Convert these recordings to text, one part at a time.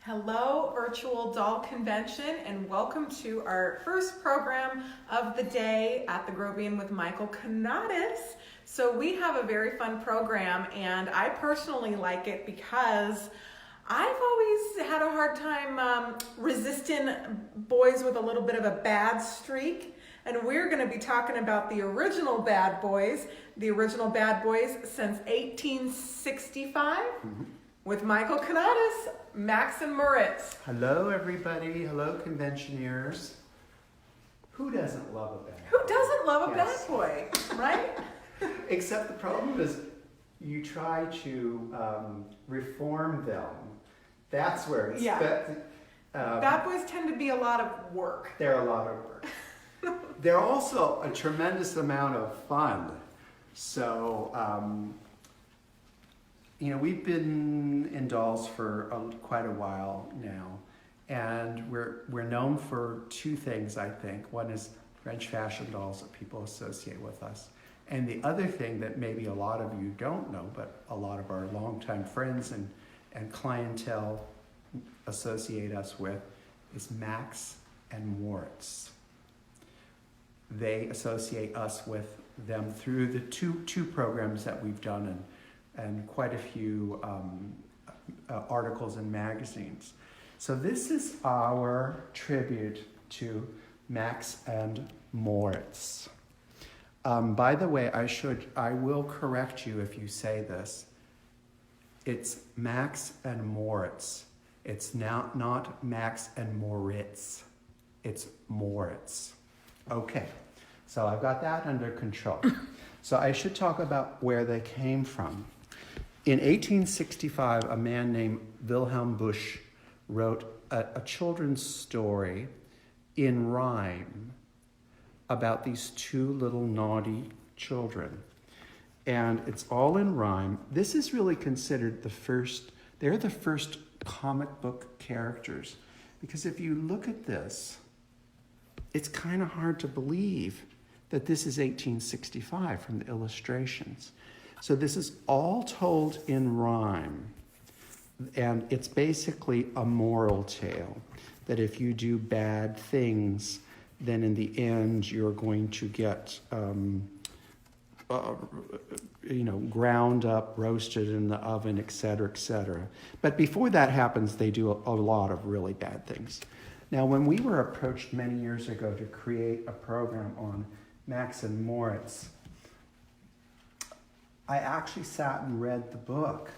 Hello, Virtual Doll Convention, and welcome to our first program of the day at the Grovian with Michael Canatis. So we have a very fun program, and I personally like it because I've always had a hard time resisting boys with a little bit of a bad streak. And we're going to be talking about the original bad boys since 1865 with Michael Canatis, Max and Moritz. Hello, everybody. Hello, conventioneers. Who doesn't love a bad boy? Who doesn't love a Yes. bad boy, right? Except the problem is you try to reform them. That's where it's... Yeah. Bad boys tend to be a lot of work. They're a lot of work. They're also a tremendous amount of fun. So, we've been in dolls for quite a while now, and we're known for two things, I think. One is French fashion dolls that people associate with us, and the other thing that maybe a lot of you don't know, but a lot of our longtime friends and clientele associate us with, is Max and Moritz. They associate us with them through the two programs that we've done and quite a few articles in magazines. So this is our tribute to Max and Moritz. By the way, I will correct you if you say this. It's Max and Moritz. It's now not Max and Moritz. It's Moritz. Okay, so I've got that under control. So I should talk about where they came from. In 1865, a man named Wilhelm Busch wrote a children's story in rhyme about these two little naughty children. And it's all in rhyme. This is really considered they're the first comic book characters. Because if you look at this, it's kind of hard to believe that this is 1865 from the illustrations. So this is all told in rhyme. And it's basically a moral tale that if you do bad things, then in the end you're going to get ground up, roasted in the oven, etc., etc. But before that happens, they do a lot of really bad things. Now, when we were approached many years ago to create a program on Max and Moritz, I actually sat and read the book,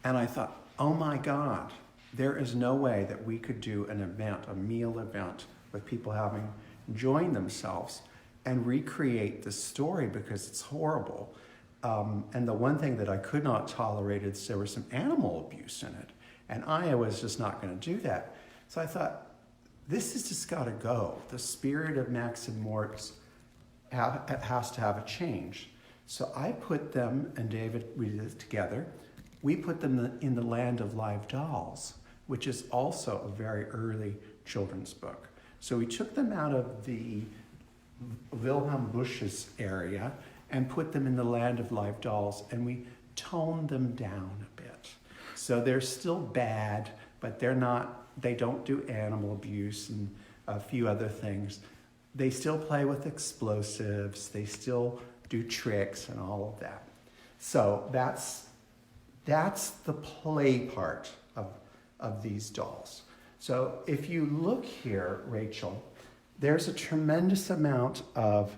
and I thought, oh my God, there is no way that we could do an event, a meal event, with people having enjoying themselves and recreate the story because it's horrible. And the one thing that I could not tolerate is there was some animal abuse in it, and I was just not going to do that. So I thought, this has just got to go. The spirit of Max and Moritz has to have a change. So I put them, and David, we did it together, we put them in the land of live dolls, which is also a very early children's book. So we took them out of the Wilhelm Busch's area and put them in the land of live dolls, and we toned them down a bit. So they're still bad, but they don't do animal abuse and a few other things. They still play with explosives. They still do tricks and all of that. So that's the play part of these dolls. So if you look here, Rachel, there's a tremendous amount of,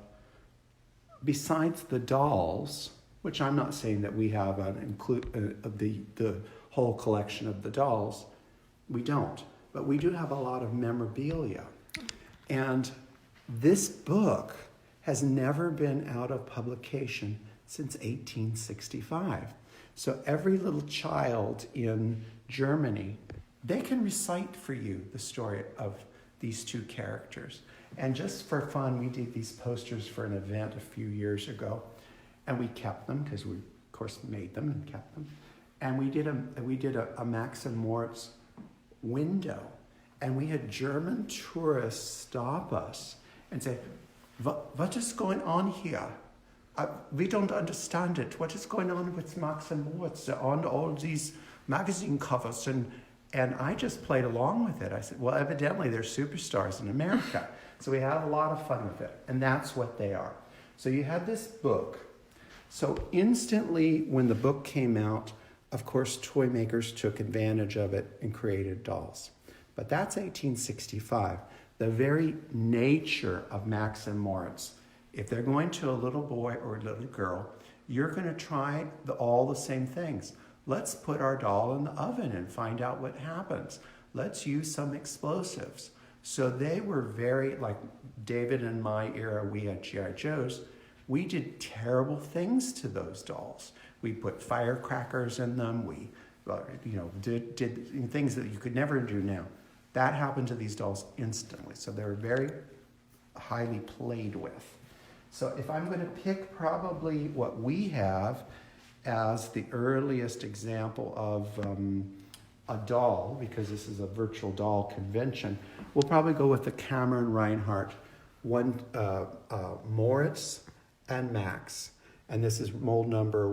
besides the dolls, which I'm not saying that we have the whole collection of the dolls, we don't, but we do have a lot of memorabilia. And this book has never been out of publication since 1865. So every little child in Germany, they can recite for you the story of these two characters. And just for fun, we did these posters for an event a few years ago, and we kept them because we, of course, made them and kept them. And we did a Max and Moritz window, and we had German tourists stop us and say, what is going on here? We don't understand it. What is going on with Max and Moritz? They're on all these magazine covers, and And I just played along with it. I said, well, evidently they're superstars in America. So we had a lot of fun with it. And that's what they are. So you had this book. So instantly when the book came out, of course, toy makers took advantage of it and created dolls. But that's 1865. The very nature of Max and Moritz. If they're going to a little boy or a little girl, you're going to try all the same things. Let's put our doll in the oven and find out what happens. Let's use some explosives. So they were very, like David and my era, we had G.I. Joes. We did terrible things to those dolls. We put firecrackers in them. We, did things that you could never do now. That happened to these dolls instantly. So they were very highly played with. So if I'm going to pick probably what we have as the earliest example of a doll, because this is a virtual doll convention, we'll probably go with the Cameron Reinhardt Moritz and Max. And this is mold number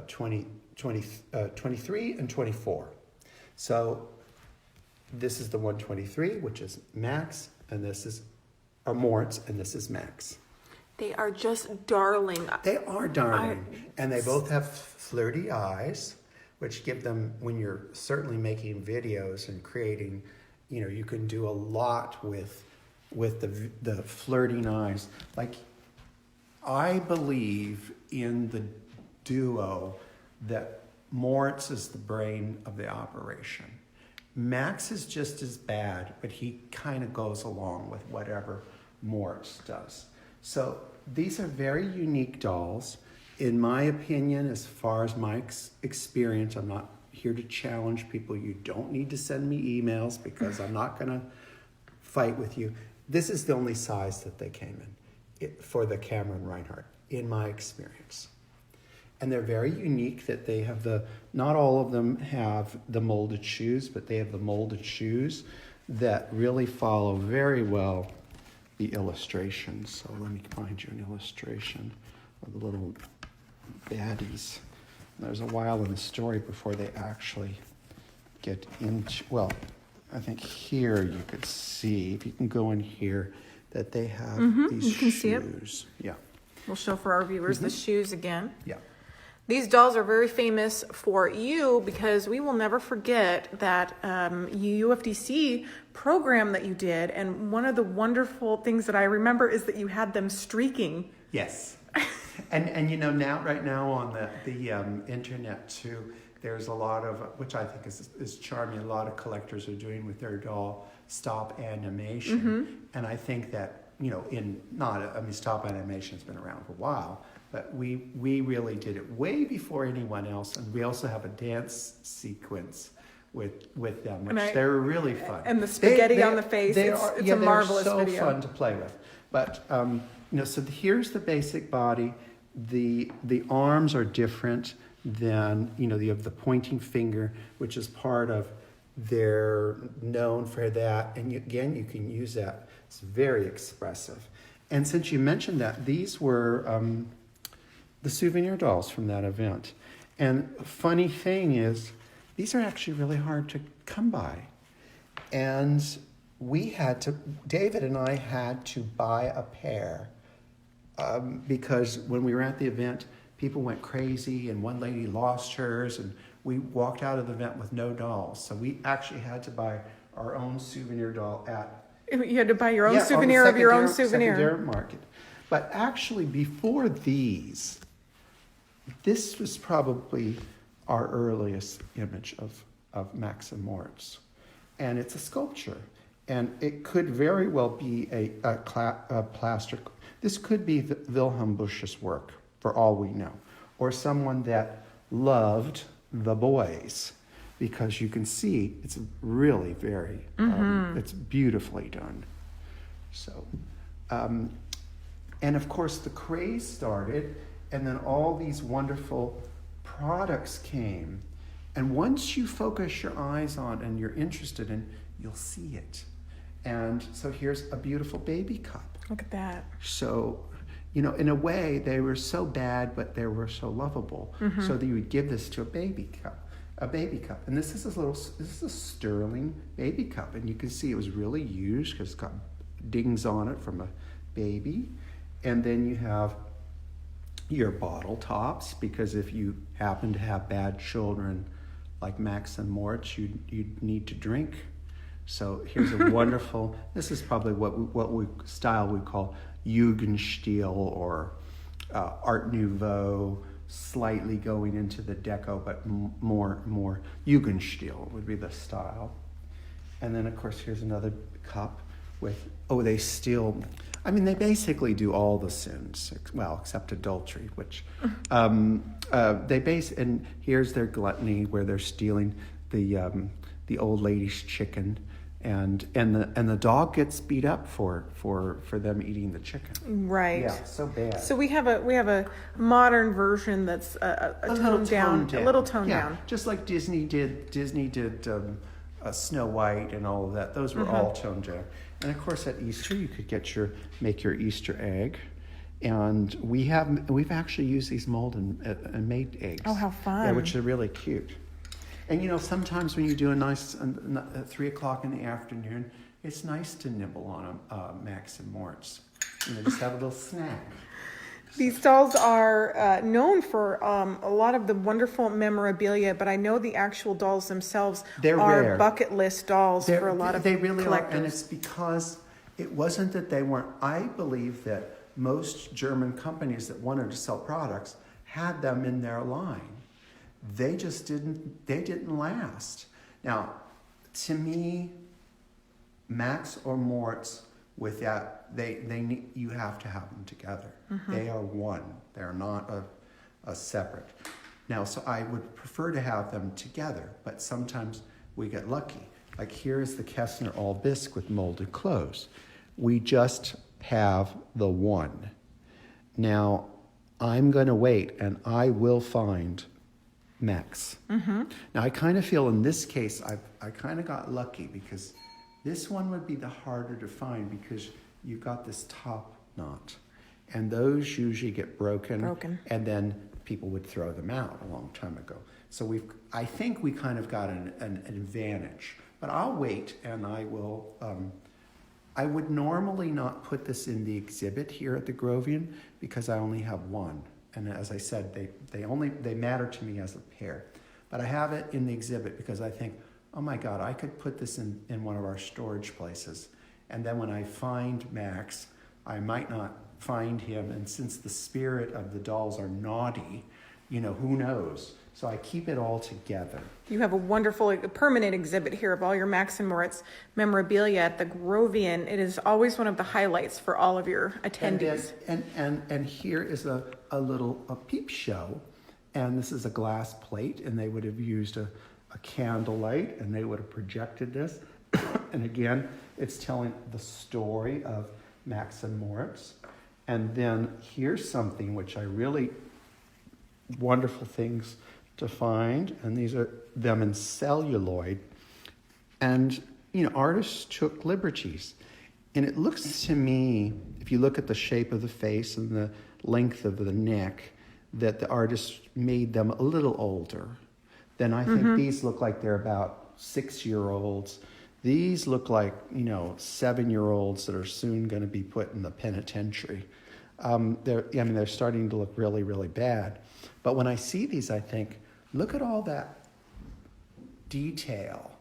23 and 24. So this is the 123, which is Max, and this is Moritz, and this is Max. They are just darling. They are darling. And they both have flirty eyes, which give them, when you're certainly making videos and creating, you can do a lot with the flirting eyes. Like, I believe in the duo that Moritz is the brain of the operation. Max is just as bad, but he kind of goes along with whatever Moritz does. So these are very unique dolls. In my opinion, as far as my experience, I'm not here to challenge people. You don't need to send me emails because I'm not going to fight with you. This is the only size that they came in for the Cameron Reinhardt, in my experience. And they're very unique that they have not all of them have the molded shoes, but they have the molded shoes that really follow very well the illustrations. So let me find you an illustration of the little baddies. There's a while in the story before they actually get into, well, I think here you could see, if you can go in here, that they have these you can shoes. See it. Yeah. We'll show for our viewers the shoes again. Yeah. These dolls are very famous for you because we will never forget that UFDC program that you did. And one of the wonderful things that I remember is that you had them streaking. Yes. and now right now on the internet too, there's a lot of, which I think is charming, a lot of collectors are doing with their doll stop animation. And I think that, stop animation's been around for a while, but we really did it way before anyone else. And we also have a dance sequence with them, which they were really fun. And the spaghetti on the face, it's a marvelous video. video. They're so fun to play with. But, so here's the basic body. The arms are different than, you have the pointing finger, which is part of, they're known for that. And again, you can use that. It's very expressive. And since you mentioned that, these were the souvenir dolls from that event. And funny thing is, these are actually really hard to come by. And David and I had to buy a pair because when we were at the event, people went crazy and one lady lost hers and we walked out of the event with no dolls. So we actually had to buy our own souvenir doll You had to buy your own souvenir of your own souvenir. Secondary market. But actually before these, this was probably our earliest image of Max and Moritz. And it's a sculpture. And it could very well be a plaster. This could be Wilhelm Busch's work, for all we know. Or someone that loved the boys. Because you can see it's really very, it's beautifully done. So, and of course the craze started, and then all these wonderful products came. And once you focus your eyes on and you're interested in, you'll see it. And so here's a beautiful baby cup. Look at that. So, in a way, they were so bad, but they were so lovable. So that you would give this to a baby cup. a baby cup. And this is a sterling baby cup. And you can see it was really used because it's got dings on it from a baby. And then you have your bottle tops, because if you happen to have bad children like Max and Moritz, you need to drink. So here's a wonderful, this is probably what we call Jugendstil, or Art Nouveau, slightly going into the Deco, but more Jugendstil would be the style. And then of course here's another cup with, they basically do all the sins, well, except adultery, which and here's their gluttony, where they're stealing the old lady's chicken, and the dog gets beat up for them eating the chicken. Right. Yeah, so bad. So we have a modern version that's a toned down, a little toned down. Just like Disney did Snow White and all of that. Those were all toned down. And of course, at Easter, you could make your Easter egg, and we've actually used these molded and made eggs. Oh, how fun! Yeah, which are really cute. And sometimes when you do a nice at 3:00 in the afternoon, it's nice to nibble on a Max and Moritz. Just have a little snack. These dolls are known for a lot of the wonderful memorabilia, but I know the actual dolls themselves are rare. Bucket list dolls for a lot of collectors. They really are, and it's because it wasn't that they weren't. I believe that most German companies that wanted to sell products had them in their line. They just didn't last. Now, to me, Max or Moritz, with that, you have to have them together. They are one. They're not a separate. Now, so I would prefer to have them together, but sometimes we get lucky. Like here is the Kessner All Bisque with molded clothes. We just have the one. Now, I'm going to wait, and I will find Max. Now, I kind of feel in this case, I kind of got lucky, because this one would be the harder to find, because you've got this top knot, and those usually get broken. And then people would throw them out a long time ago. So I think we kind of got an advantage, but I'll wait, and I will, I would normally not put this in the exhibit here at the Grovian, because I only have one. And as I said, they matter to me as a pair. But I have it in the exhibit because I think, oh my God, I could put this in one of our storage places. And then when I find Max, I might not find him. And since the spirit of the dolls are naughty, who knows? So I keep it all together. You have a wonderful permanent exhibit here of all your Max and Moritz memorabilia at the Grovian. It is always one of the highlights for all of your attendees. And here is a peep show. And this is a glass plate, and they would have used a candlelight, and they would have projected this. And again, it's telling the story of Max and Moritz. And then here's something which I really wonderful things to find, and these are them in celluloid. And artists took liberties, and it looks to me, if you look at the shape of the face and the length of the neck, that the artist made them a little older. Then I think these look like they're about 6-year-olds. These look like 7-year-olds that are soon going to be put in the penitentiary. They're starting to look really, really bad. But when I see these, I think, look at all that detail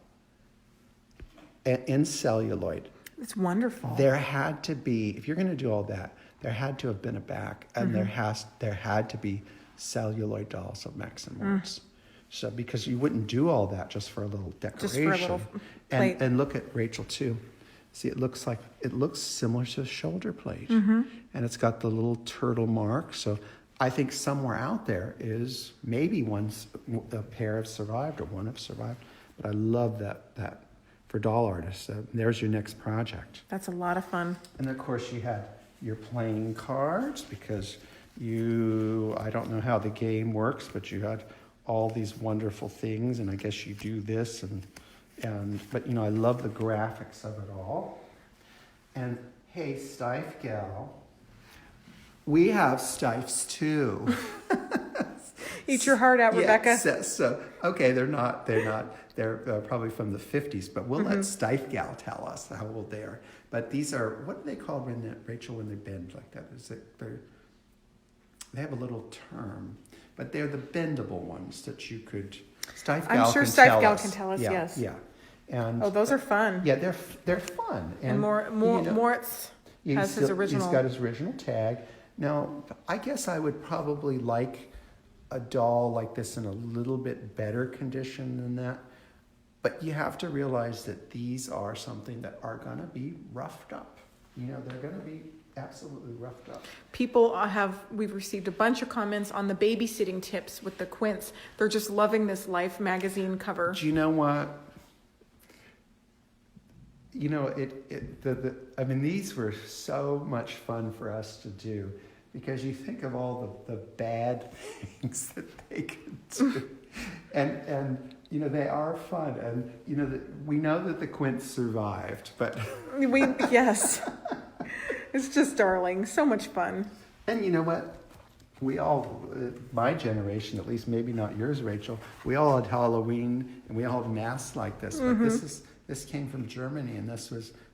in celluloid. It's wonderful. There had to be, if you're going to do all that, there had to have been a back, and there had to be celluloid dolls of Max and Moritz. So because you wouldn't do all that just for a little decoration. Just for a little plate. And look at Rachel too. See, it looks similar to a shoulder plate, and it's got the little turtle mark. So I think somewhere out there is maybe a pair have survived or one have survived. But I love that for doll artists. There's your next project. That's a lot of fun. And of course you had your playing cards, because I don't know how the game works, but you had all these wonderful things, and I guess you do this but I love the graphics of it all. And hey, Stife Gal, we have Stifes too. Eat your heart out, Rebecca. So okay, they're probably from the 50s, but we'll let Steifgal tell us how old they are. But these are, what are they called when they bend like that? They have a little term, but they're the bendable ones that you could. Steifgal I'm sure Steifgal can tell us. Yes. Yeah. And those are fun. Yeah, they're fun. And Moritz has his original. He's got his original tag. Now, I guess I would probably like a doll like this in a little bit better condition than that. But you have to realize that these are something that are going to be roughed up. They're going to be absolutely roughed up. We've received a bunch of comments on the babysitting tips with the quints. They're just loving this Life magazine cover. Do you know what? These were so much fun for us to do because you think of all the bad things that they could do. and they are fun. And, we know that the quints survived, but... Yes. It's just darling. So much fun. And you know what? We all, my generation, at least maybe not yours, Rachel, we all had Halloween and we all had masks like this. But this came from Germany, and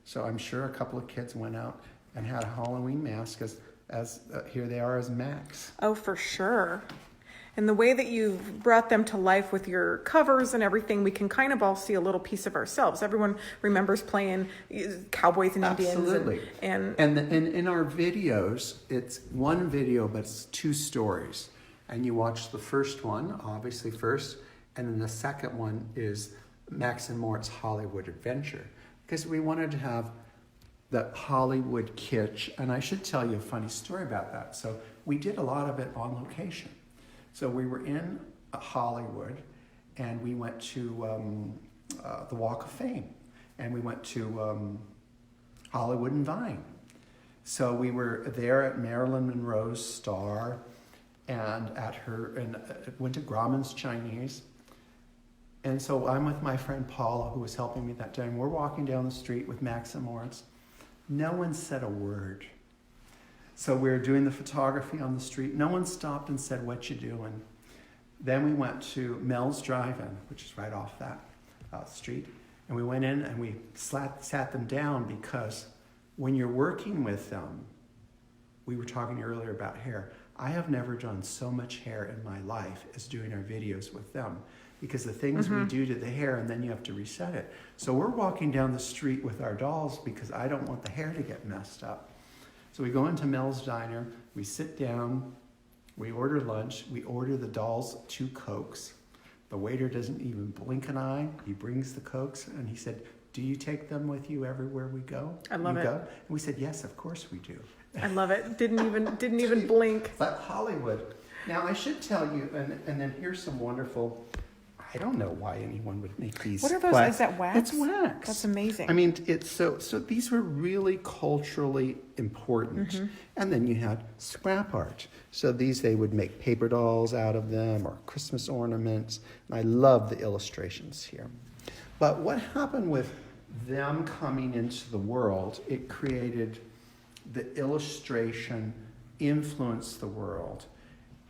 so I'm sure a couple of kids went out and had a Halloween mask as here they are as Max. Oh, for sure. And the way that you've brought them to life with your covers and everything, we can kind of all see a little piece of ourselves. Everyone remembers playing cowboys and Indians. Absolutely. And in our videos, it's one video, but it's two stories. And you watch the first one, obviously first, and then the second one is Max and Moritz Hollywood Adventure. Because we wanted to have the Hollywood kitsch. And I should tell you a funny story about that. So we did a lot of it on location. So we were in Hollywood, and we went to the Walk of Fame, and we went to Hollywood and Vine. So we were there at Marilyn Monroe's Star, and went to Grauman's Chinese. And so I'm with my friend Paula, who was helping me that day, and we're walking down the street with Max and Moritz. No one said a word. So we were doing the photography on the street. No one stopped and said, "What you doing?" Then we went to Mel's Drive-In, which is right off that street. And we went in and we sat them down because when you're working with them, we were talking earlier about hair. I have never done so much hair in my life as doing our videos with them because the things we do to the hair and then you have to reset it. So we're walking down the street with our dolls because I don't want the hair to get messed up. So we go into Mel's Diner, we sit down, we order lunch, we order the dolls 2 Cokes. The waiter doesn't even blink an eye. He brings the Cokes and he said, "Do you take them with you everywhere we go?" I love it. Go? And we said, "Yes, of course we do." I love it. Didn't even blink. But Hollywood. Now I should tell you, and then here's some wonderful. I don't know why anyone would make these. What are those? Is that wax? It's wax. That's amazing. I mean, it's so these were really culturally important. And then you had scrap art. So they would make paper dolls out of them or Christmas ornaments. And I love the illustrations here. But what happened with them coming into the world, it created the illustration influenced the world.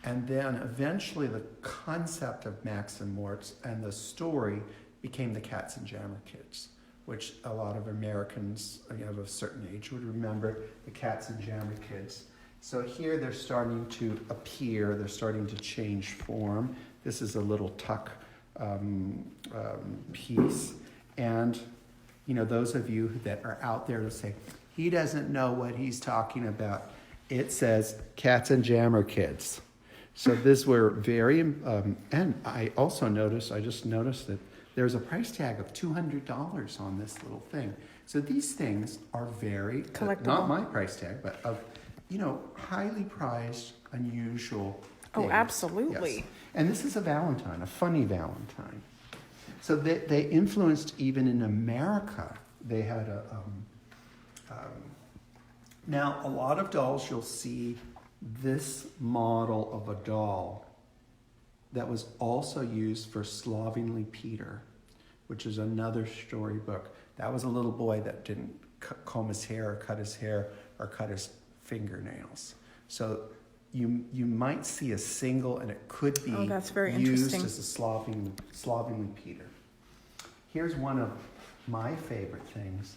And then eventually the concept of Max and Moritz and the story became the Cats and Jammer Kids, which a lot of Americans of a certain age would remember, the Cats and Jammer Kids. So here they're starting to appear, they're starting to change form. This is a little tuck piece. And those of you that are out there to say, he doesn't know what he's talking about. It says Cats and Jammer Kids. So these were very, and I just noticed that there's a price tag of $200 on this little thing. So these things are very, collectible. Not my price tag, but of, highly prized, unusual things. Oh, absolutely. Yes. And this is a Valentine, a funny Valentine. So they influenced even in America. They had now a lot of dolls you'll see this model of a doll that was also used for Slovenly Peter, which is another storybook. That was a little boy that didn't comb his hair or cut his fingernails. So you might see a single, and it could be that's very used interesting. as a Slovene repeater. Here's one of my favorite things.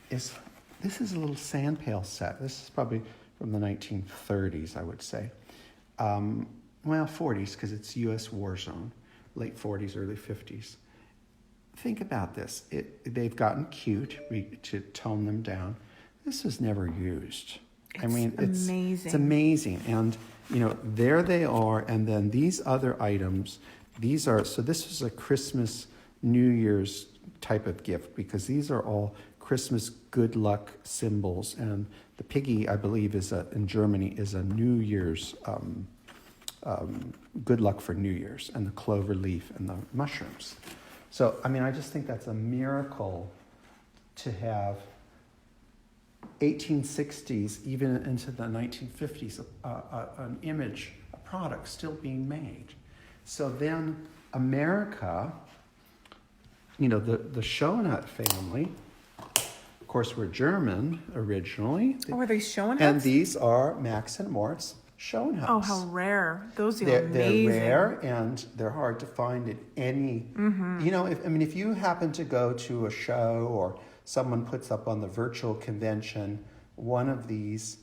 This is a little sand pail set. This is probably from the 1930s, I would say. 40s, because it's U.S. war zone, late 40s, early 50s. Think about this. They've gotten cute to tone them down. This was never used. It's It's amazing. And, there they are. And then these other items, this is a Christmas, New Year's type of gift, because these are all Christmas good luck symbols. And the piggy, I believe, in Germany, is a New Year's, good luck for New Year's, and the clover leaf and the mushrooms. So, I just think that's a miracle to have 1860s, even into the 1950s, an image, a product still being made. So then America, the Schoenhut family, of course, were German originally. Are they Schoenhuts? And these are Max and Moritz Schoenhuts. Oh, how rare. Those are amazing. They're rare, and they're hard to find at any, if you happen to go to a show or someone puts up on the virtual convention one of these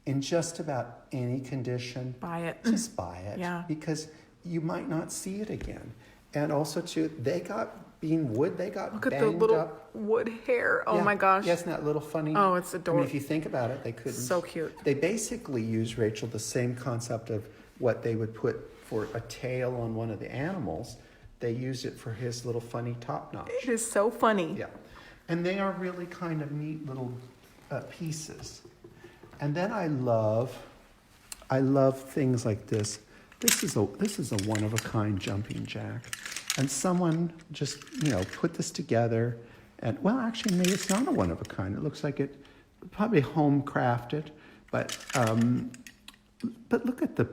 in just about any condition, buy it. Just buy it. Yeah. Because you might not see it again. And also, too, they got Look at the little up. wood hair. Oh, my gosh. Yeah, isn't that little funny? Oh, it's adorable. if you think about it, they couldn't. So cute. They basically use, Rachel, the same concept of what they would put for a tail on one of the animals. They used it for his little funny top notch. It is so funny. Yeah. And they are really kind of neat little pieces. And then I love things like this. This is a one-of-a-kind jumping jack. And someone just, put this together. And, actually, maybe it's not a one-of-a-kind. It looks like it probably home-crafted. But look at the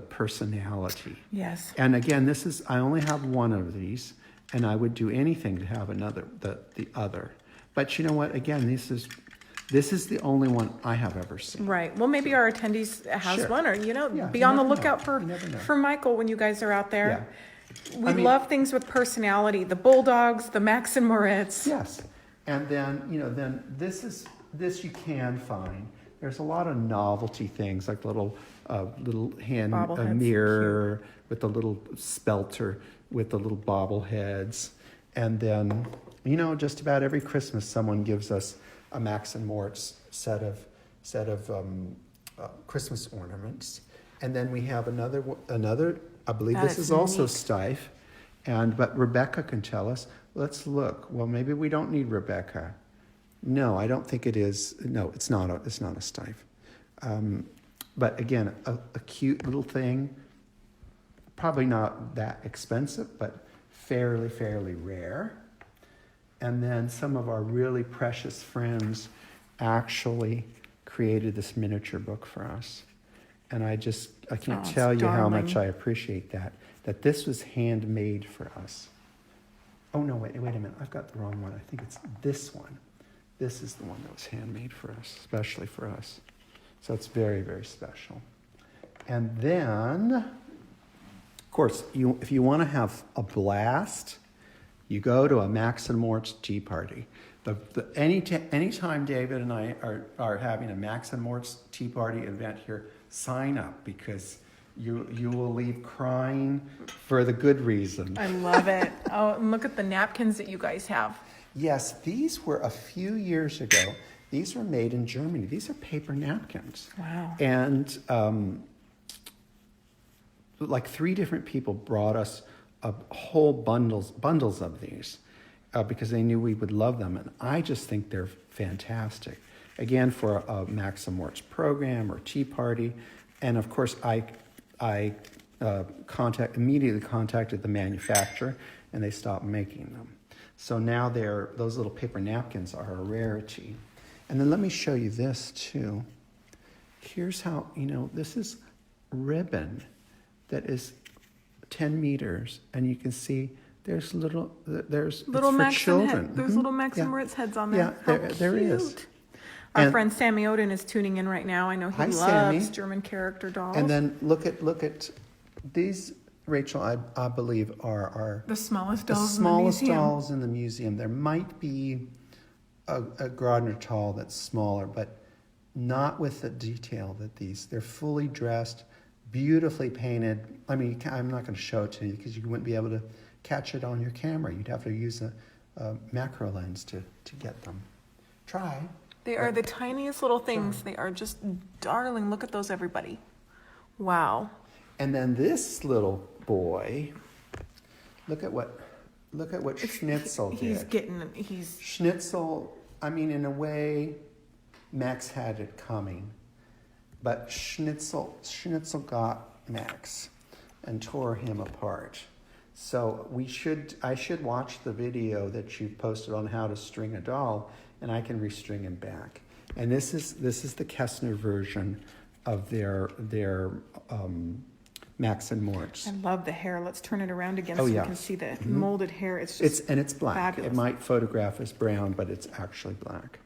personality. Yes. And again, I only have one of these, and I would do anything to have the other. But you know what? Again, this is the only one I have ever seen. Right. Well, maybe our attendees has Sure. one, or Yeah, be you on the never lookout know. You never know. for Michael when you guys are out there. Yeah. We love things with personality. The bulldogs, the Max and Moritz. Yes. And then this you can find. There's a lot of novelty things like little hand Bobbleheads, mirror with the little spelter with the little bobbleheads. And then, just about every Christmas someone gives us a Max and Moritz set of Christmas ornaments. And then we have another. I believe That this is is also neat. Steiff, but Rebecca can tell us. Let's look. Well, maybe we don't need Rebecca. No, I don't think it is. No, it's not a Steiff. But again, a cute little thing. Probably not that expensive, but fairly rare. And then some of our really precious friends actually created this miniature book for us. And I can't tell you how much I appreciate that this was handmade for us. Oh, no, wait a minute. I've got the wrong one. I think it's this one. This is the one that was handmade for us, especially for us. So it's very, very special. And then, of course, if you want to have a blast, you go to a Max and Moritz tea party. Anytime David and I are having a Max and Moritz tea party event here, sign up, because you will leave crying for the good reason. I love it. Oh, and look at the napkins that you guys have. Yes, these were a few years ago. These were made in Germany. These are paper napkins. Wow. And like 3 different people brought us a whole bundles of these because they knew we would love them. And I just think they're fantastic. Again, for a Max and Moritz program or tea party. And of course, I immediately contacted the manufacturer, and they stopped making them. So now those little paper napkins are a rarity. And then let me show you this too. Here's how, this is ribbon that is 10 meters, and you can see there's little Max children. There's little Max and Moritz heads on there. Yeah, there is. Our friend Sammy Odin is tuning in right now. I know he loves Sammy. German character dolls. And then look at these, Rachel, I believe are the smallest the dolls smallest in the museum. dolls in the museum. There might be a Grodner doll that's smaller, but not with the detail that these. They're fully dressed, beautifully painted. I mean, I'm not going to show it to you because you wouldn't be able to catch it on your camera. You'd have to use a macro lens to get them. Try. They are the tiniest little things. They are just darling. Look at those, everybody. Wow. And then this little boy, look at what Schnitzel did. Schnitzel, I mean, in a way, Max had it coming, but Schnitzel got Max and tore him apart. So I should watch the video that you posted on how to string a doll, and I can restring him back. And this is the Kessner version of their Max and Moritz. I love the hair. Let's turn it around again so you can see the molded hair. It's black. Fabulous. It might photograph as brown, but it's actually black.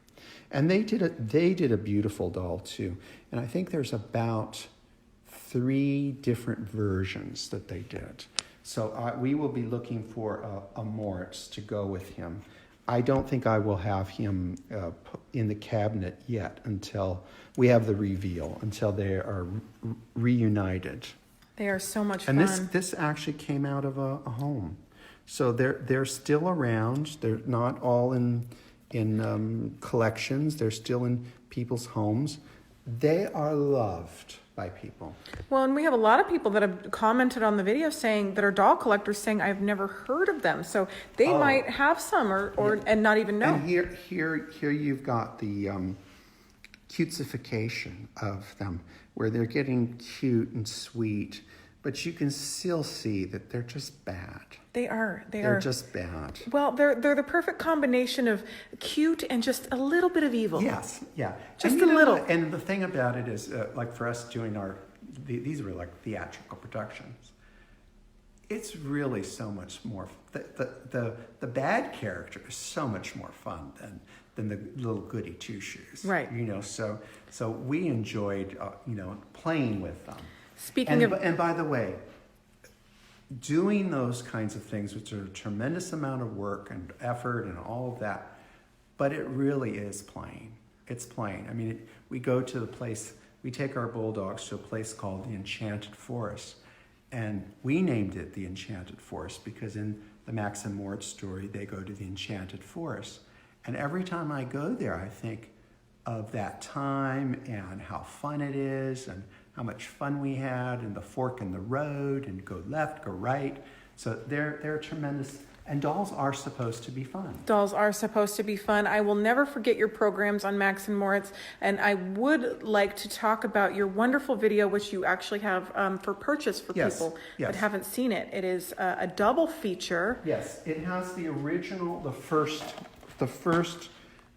And they did a beautiful doll too. And I think there's about 3 different versions that they did. So we will be looking for a Moritz to go with him. I don't think I will have him in the cabinet yet until we have the reveal, until they are reunited. They are so much fun. And this actually came out of a home. So they're still around. They're not all in collections. They're still in people's homes. They are loved by people. Well, and we have a lot of people that have commented on the video saying that are doll collectors saying I've never heard of them. So they might have some or and not even know. And here you've got the cutesification of them, where they're getting cute and sweet, but you can still see that they're just bad. They're just bad. Well, they're the perfect combination of cute and just a little bit of evil. Yes, yeah. Just a little. And the thing about it is, like for us doing these were like theatrical productions. It's really so much more. The bad character is so much more fun than the little goody two shoes. Right. So we enjoyed playing with them. And by the way, doing those kinds of things, which are a tremendous amount of work and effort and all of that, but it really is playing. It's playing. I mean, we go to the place, we take our bulldogs to a place called the Enchanted Forest, and we named it the Enchanted Forest because in the Max and Moritz story, they go to the Enchanted Forest. And every time I go there, I think of that time and how fun it is and how much fun we had and the fork in the road and go left, go right. So they're tremendous. And dolls are supposed to be fun. Dolls are supposed to be fun. I will never forget your programs on Max and Moritz. And I would like to talk about your wonderful video, which you actually have for purchase for people that haven't seen it. It is a double feature. Yes, it has the original, the first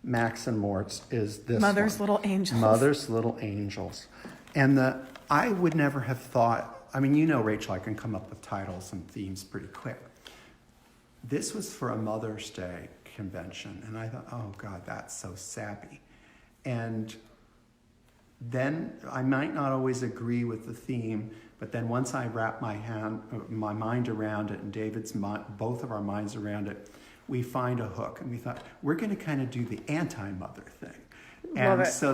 Max and Moritz is this Mother's one. Little Angels. Mother's Little Angels. And I would never have thought, I mean, Rachel, I can come up with titles and themes pretty quick. This was for a Mother's Day convention, and I thought, oh God, that's so sappy. And then I might not always agree with the theme, but then once I wrap my mind around it, and David's both of our minds around it, we find a hook, and we thought we're going to kind of do the anti-mother thing. Love it. So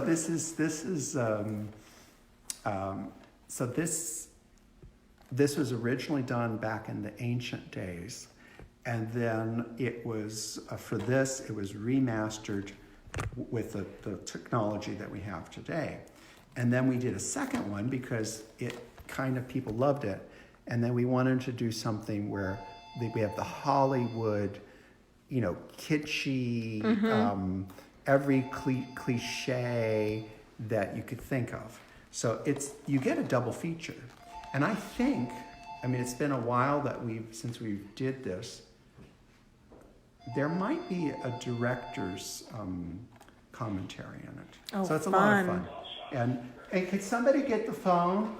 this was originally done back in the ancient days, and then it was it was remastered with the technology that we have today. And then we did a second one because people loved it, and then we wanted to do something where we have the Hollywood, kitschy, every cliche that you could think of. So you get a double feature. And I think, it's been a while since we did this. There might be a director's commentary in it. Oh, so it's fun. a lot of fun. And could somebody get the phone?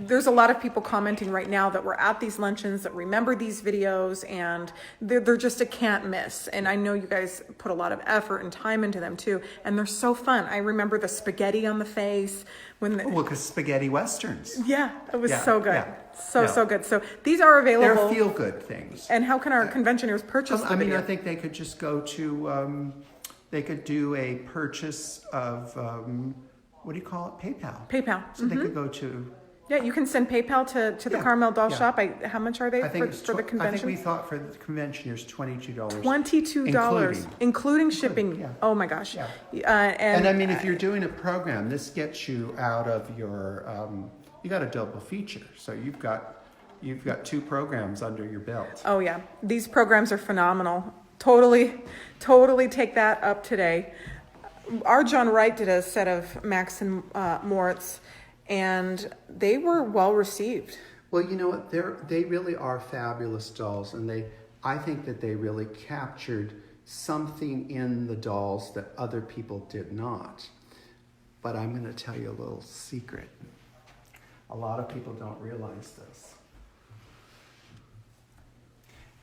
There's a lot of people commenting right now that were at these luncheons that remember these videos, and they're just a can't miss. And I know you guys put a lot of effort and time into them too, and they're so fun. I remember the spaghetti on the face because spaghetti westerns. Yeah, it was so good. Yeah. So good. So these are available. They're feel-good things. And how can our conventioners purchase the video? I think they could just go to, they could do a purchase of, what do you call it? PayPal. So they could go to... Yeah, you can send PayPal to the Carmel Doll Shop. How much are they for the convention? I think we thought for the convention there's $22. $22, including shipping. Yeah. Oh my gosh. Yeah. And I mean, if you're doing a program, this gets you out of your, you got a double feature. So you've got 2 programs under your belt. Oh yeah, these programs are phenomenal. Totally take that up today. Our John Wright did a set of Max and Moritz, and they were well received. Well, you know what? They really are fabulous dolls, and I think that they really captured something in the dolls that other people did not. But I'm going to tell you a little secret. A lot of people don't realize this.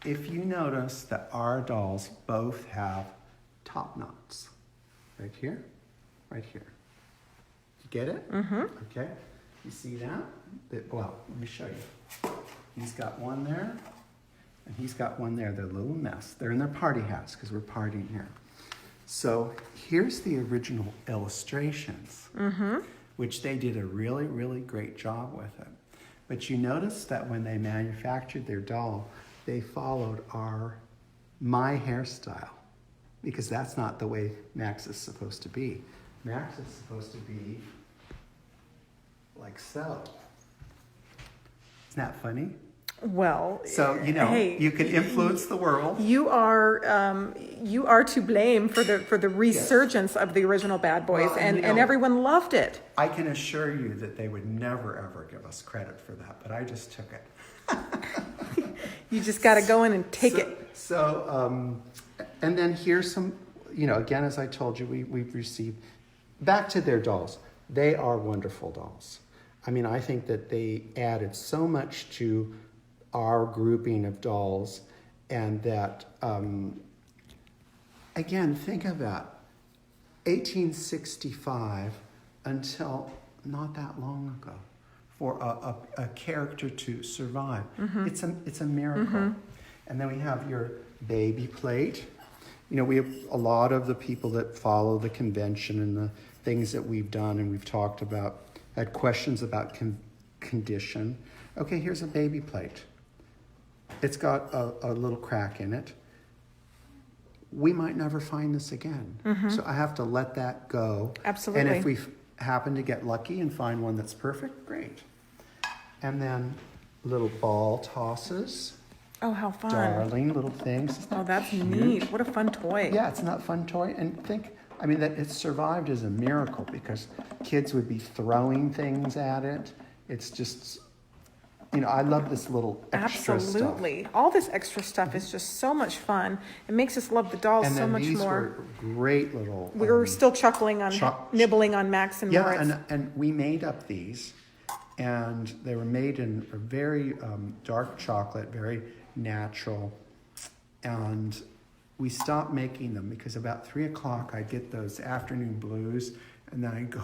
If you notice that our dolls both have top knots, right here, right here. Get it? Mm-hmm. Okay. You see that? Well, let me show you. He's got one there, and he's got one there. They're a little mess. They're in their party hats because we're partying here. So here's the original illustrations, which they did a really, really great job with it. But you notice that when they manufactured their doll, they followed my hairstyle, because that's not the way Max is supposed to be. Max is supposed to be like so. Isn't that funny? Well, so hey, you can influence the world. You are to blame for the resurgence of the original Bad Boys, well, and everyone loved it. I can assure you that they would never ever give us credit for that, but I just took it. You just got to go in and take it. So, and then here's some, again, as I told you, we've received back to their dolls. They are wonderful dolls. I mean, I think that they added so much to our grouping of dolls, and that, again, think of that, 1865 until not that long ago, for a character to survive. It's a miracle. And then we have your baby plate. We have a lot of the people that follow the convention and the things that we've done and we've talked about, had questions about condition. Okay, here's a baby plate. It's got a little crack in it. We might never find this again. So I have to let that go. Absolutely. And if we happen to get lucky and find one that's perfect, great. And then little ball tosses. Oh, how fun. Darling little things. Oh, that's neat. What a fun toy. Yeah, it's not a fun toy. And that it survived is a miracle, because kids would be throwing things at it. It's just, I love this little extra stuff. Absolutely. All this extra stuff is just so much fun. It makes us love the dolls so much more. And these were great little... We were still chuckling on, nibbling on Max and Moritz. Yeah, and we made up these, and they were made in a very dark chocolate, very natural, and we stopped making them because about 3:00 I get those afternoon blues, and then I go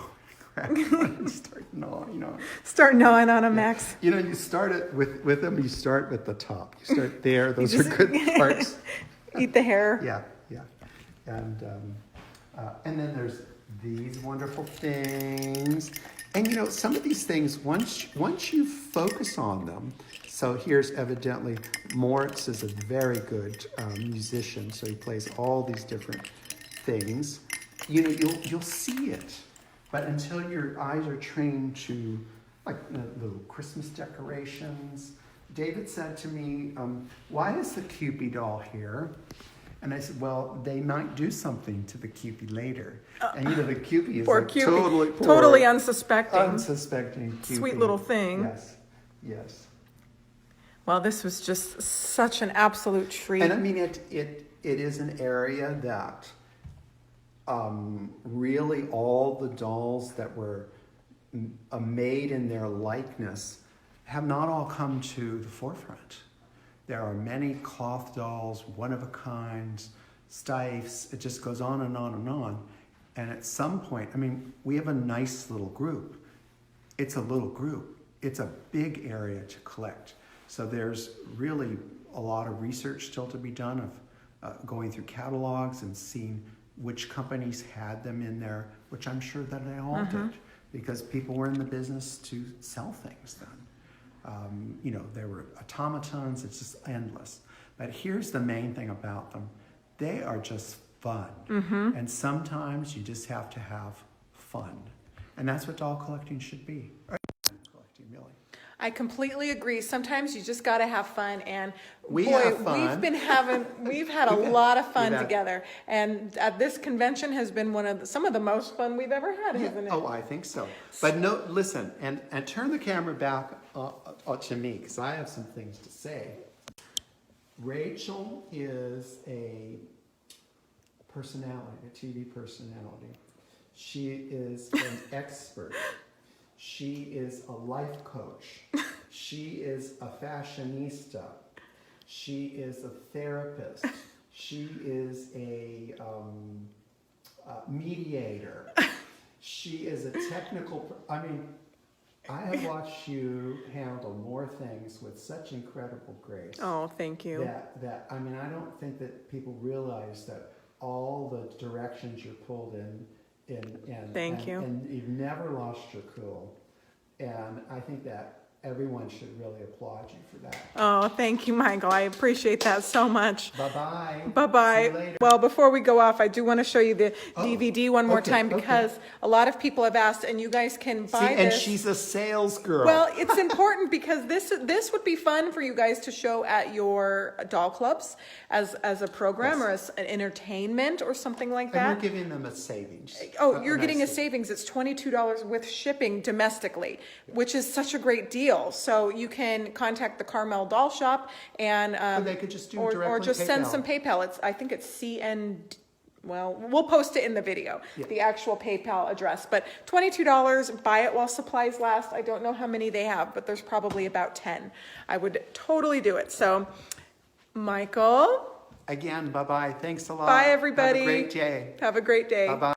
crack one and start gnawing on. Start gnawing on them, Max. You start it with them. You start with the top. You start there. Those are good parts. Eat the hair. Yeah, and then there's these wonderful things, and some of these things once you focus on them. So here's evidently, Moritz is a very good musician, so he plays all these different things. You'll see it, but until your eyes are trained to, like little Christmas decorations. David said to me, why is the Cupid doll here? And I said, well, they might do something to the Cupid later. And the Cupid is poor like Cupid. Totally unsuspecting. Unsuspecting Cupid. Sweet little thing. Yes. Well, this was just such an absolute treat. And I mean, it is an area that really all the dolls that were made in their likeness have not all come to the forefront. There are many cloth dolls, one-of-a-kinds, stifes. It just goes on and on and on. And at some point, I mean, we have a nice little group. It's a little group. It's a big area to collect. So there's really a lot of research still to be done of going through catalogs and seeing which companies had them in there, which I'm sure that they all did, because people were in the business to sell things then. You know, there were automatons, it's just endless. But here's the main thing about them. They are just fun. And sometimes you just have to have fun. And that's what doll collecting should be. Collecting, really. I completely agree. Sometimes you just got to have fun, and We have fun. we've had a lot of fun together. And this convention has been some of the most fun we've ever had, hasn't it? Oh, I think so. But no, listen, and turn the camera back to me, because I have some things to say. Rachel is a personality, a TV personality. She is an expert. She is a life coach. She is a fashionista. She is a therapist. She is a mediator. She is a technical, I mean, I have watched you handle more things with such incredible grace. Oh, thank you. That I mean, I don't think that people realize that all the directions you're pulled in, Thank you. And you've never lost your cool. And I think that everyone should really applaud you for that. Oh, thank you, Michael. I appreciate that so much. Bye-bye. Bye-bye. See you later. Well, before we go off, I do want to show you the DVD one more okay, time, because a lot of people have asked, and you guys can buy and this. she's a sales girl. Well, it's important because this would be fun for you guys to show at your doll clubs as a program or as an entertainment or something like that. And we're giving them a savings. Oh, you're getting a savings. It's $22 with shipping domestically, which is such a great deal. So you can contact the Carmel Doll Shop and Or they could just do or directly just send PayPal. some PayPal. I think it's CN. Well, we'll post it in the video, the actual PayPal address. But $22, buy it while supplies last. I don't know how many they have, but there's probably about 10. I would totally do it. So, Michael. Again, bye-bye. Thanks a lot. Bye, everybody. Have a great day. Have a great day. Bye-bye.